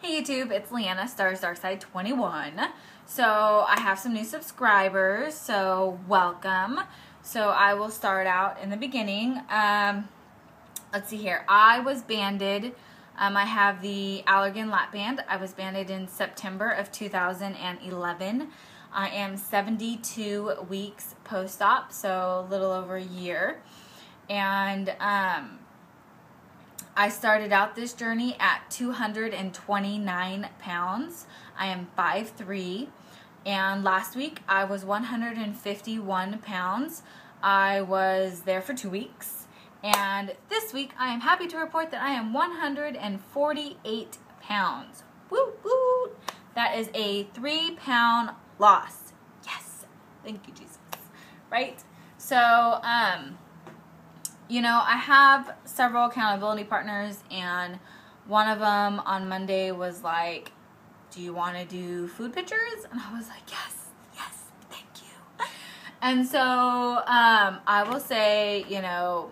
Hey YouTube, it's Leanna, Stars Darkside 21. So I have some new subscribers, so welcome. So I will start out in the beginning. Let's see here. I was banded. I have the Allergan lap band. I was banded in September of 2011. I am 72 weeks post-op, so a little over a year. And I started out this journey at 229 pounds. I am 5'3", and last week I was 151 pounds. I was there for 2 weeks, and this week I am happy to report that I am 148 pounds. Woo woo! That is a 3-pound loss. Yes, thank you, Jesus. Right? So, you know, I have several accountability partners, and one of them on Monday was like, do you want to do food pictures? And I was like, yes, thank you. And so I will say, you know,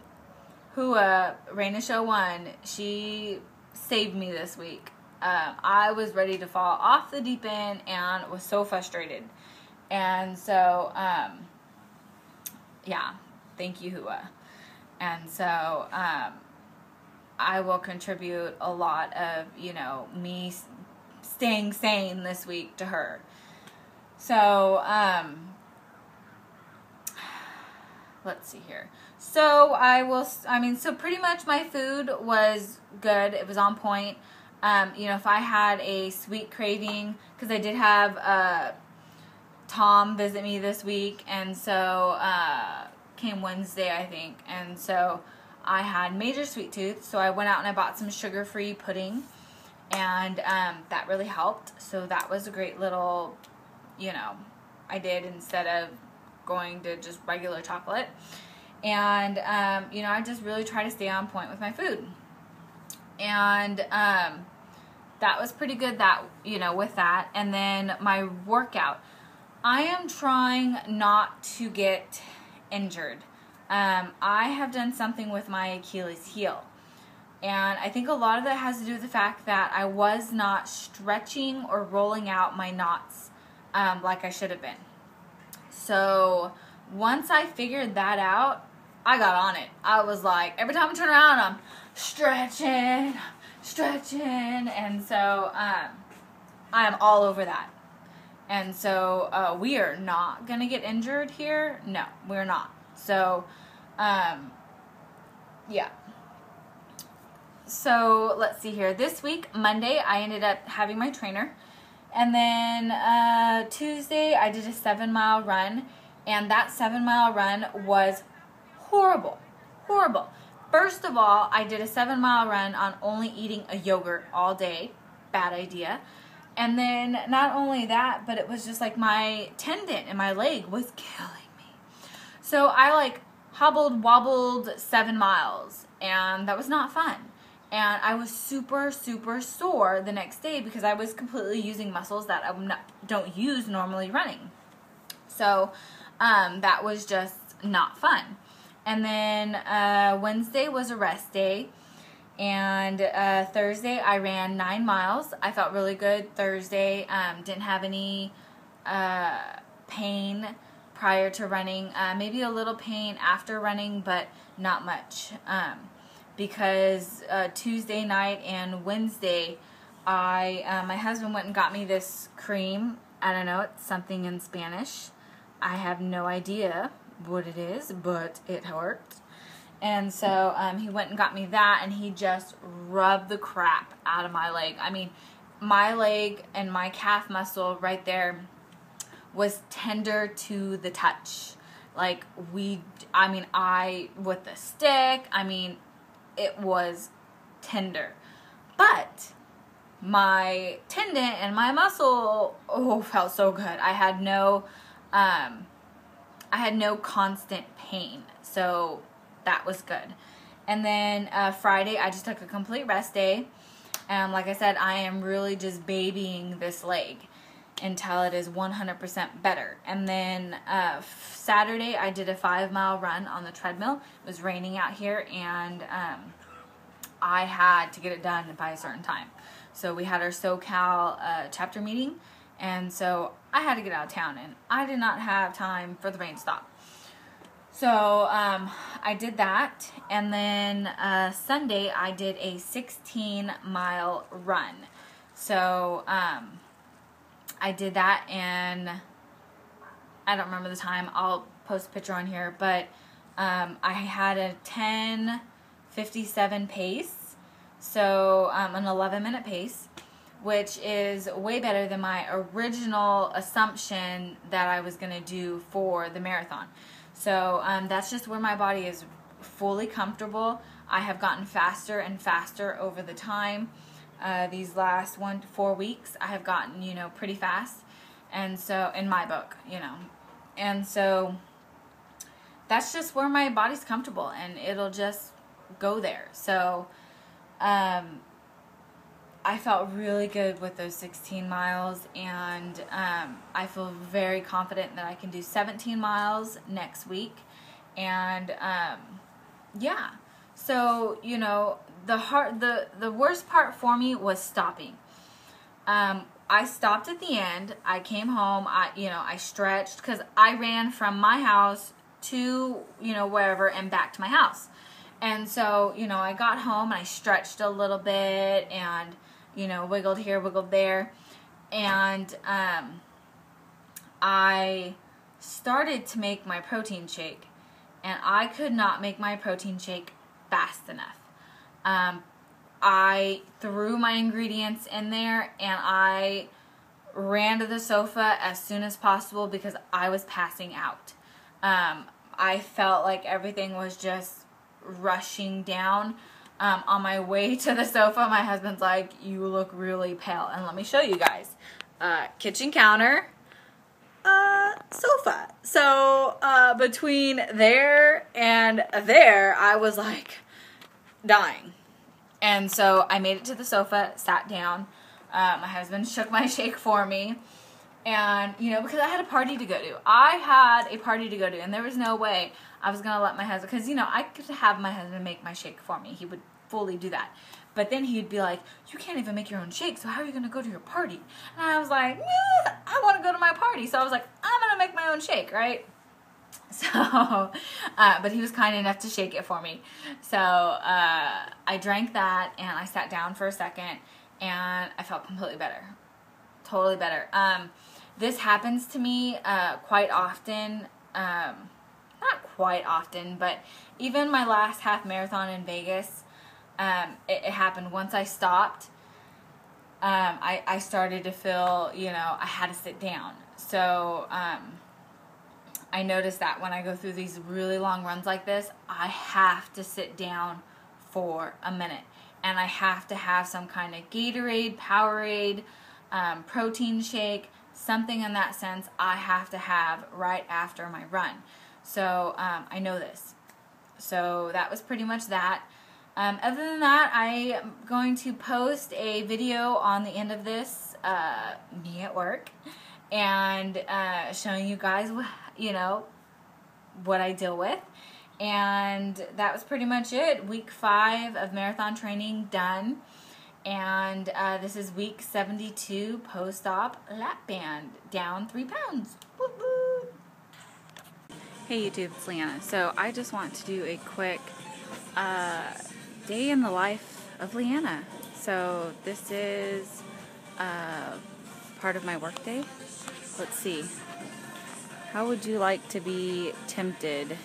Hua, Raina Show 1, she saved me this week. I was ready to fall off the deep end and was so frustrated. And so, yeah, thank you, Hua. And so I will contribute a lot of, you know, me staying sane this week to her. So let's see here. So so pretty much my food was good. It was on point. You know, if I had a sweet craving, because I did have Tom visit me this week, and so came Wednesday, I think, and so I had major sweet tooth, so I went out and I bought some sugar-free pudding, and that really helped. So that was a great little, you know, I did instead of going to just regular chocolate. And you know, I just really try to stay on point with my food, and that was pretty good, that, you know, with that. And then my workout, I am trying not to get injured. I have done something with my Achilles heel, and I think a lot of that has to do with the fact that I was not stretching or rolling out my knots like I should have been. So once I figured that out, I got on it. I was like, every time I turn around, I'm stretching, and so I am all over that. And so we are not going to get injured here. No, we're not. So, yeah. So, let's see here. This week, Monday, I ended up having my trainer. And then Tuesday, I did a 7-mile run. And that 7-mile run was horrible. Horrible. First of all, I did a 7-mile run on only eating a yogurt all day. Bad idea. And then not only that, but it was just like my tendon in my leg was killing me. So I like hobbled, wobbled 7 miles, and that was not fun. And I was super, super sore the next day because I was completely using muscles that I don't use normally running. So that was just not fun. And then Wednesday was a rest day. And Thursday, I ran 9 miles. I felt really good Thursday. Didn't have any pain prior to running. Maybe a little pain after running, but not much. Because Tuesday night and Wednesday, my husband went and got me this cream. I don't know, it's something in Spanish. I have no idea what it is, but it worked. And so he went and got me that, and he just rubbed the crap out of my leg. I mean, my leg and my calf muscle right there was tender to the touch. Like, with the stick, I mean, it was tender. But my tendon and my muscle, felt so good. I had no constant pain. So that was good. And then Friday, I just took a complete rest day. And like I said, I am really just babying this leg until it is 100% better. And then Saturday, I did a 5-mile run on the treadmill. It was raining out here, and I had to get it done by a certain time. So we had our SoCal chapter meeting, and so I had to get out of town, and I did not have time for the rain to stop. So I did that, and then Sunday I did a 16-mile run. So I did that, and I don't remember the time. I'll post a picture on here, but I had a 10:57 pace, so an 11-minute pace, which is way better than my original assumption that I was going to do for the marathon. So that's just where my body is fully comfortable. I have gotten faster and faster over the time. These last 1 to 4 weeks, I have gotten, pretty fast. And so, in my book, And so, that's just where my body's comfortable, and it'll just go there. So, I felt really good with those 16 miles, and I feel very confident that I can do 17 miles next week. And yeah, so the worst part for me was stopping. I stopped at the end. I came home. I stretched, because I ran from my house to wherever and back to my house. And so I got home and I stretched a little bit and wiggled here, wiggled there. And I started to make my protein shake, and I could not make my protein shake fast enough. I threw my ingredients in there, and I ran to the sofa as soon as possible because I was passing out. I felt like everything was just rushing down. On my way to the sofa, my husband's like, "You look really pale." And let me show you guys. Kitchen counter, sofa. So between there and there, I was like dying. And so I made it to the sofa, sat down. My husband shook my shake for me. And, because I had a party to go to. I had a party to go to, and there was no way I was going to let my husband, because, I could have my husband make my shake for me. He would fully do that. But then he'd be like, "You can't even make your own shake, so how are you going to go to your party?" And I was like, I want to go to my party. So I was like, I'm going to make my own shake, right? So, but he was kind enough to shake it for me. So I drank that, and I sat down for a second, and I felt completely better. Totally better. This happens to me quite often. Not quite often, but even my last half marathon in Vegas, it happened. Once I stopped, I started to feel, I had to sit down. So I noticed that when I go through these really long runs like this, I have to sit down for a minute. And I have to have some kind of Gatorade, Powerade, protein shake, something in that sense I have to have right after my run. So I know this. So that was pretty much that. Other than that, I am going to post a video on the end of this, me at work, and showing you guys, what I deal with. And that was pretty much it. Week 5 of marathon training done. And this is week 72 post-op lap band, down 3 pounds. Woo woo. Hey YouTube, it's Leanna. So I just want to do a quick day in the life of Leanna. So this is part of my work day. Let's see. How would you like to be tempted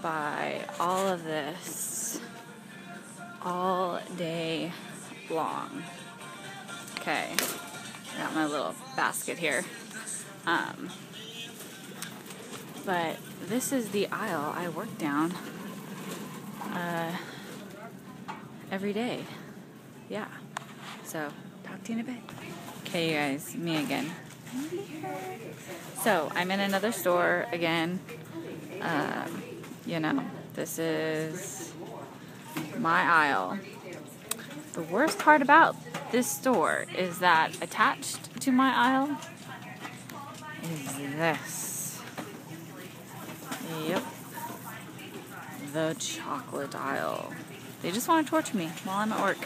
by all of this all day long? Okay, I got my little basket here. But this is the aisle I work down every day. Yeah. So, talk to you in a bit. Okay, you guys, me again. So, I'm in another store again. This is my aisle. The worst part about this store is that attached to my aisle is this. Yep. The chocolate aisle. They just want to torture me while I'm at work.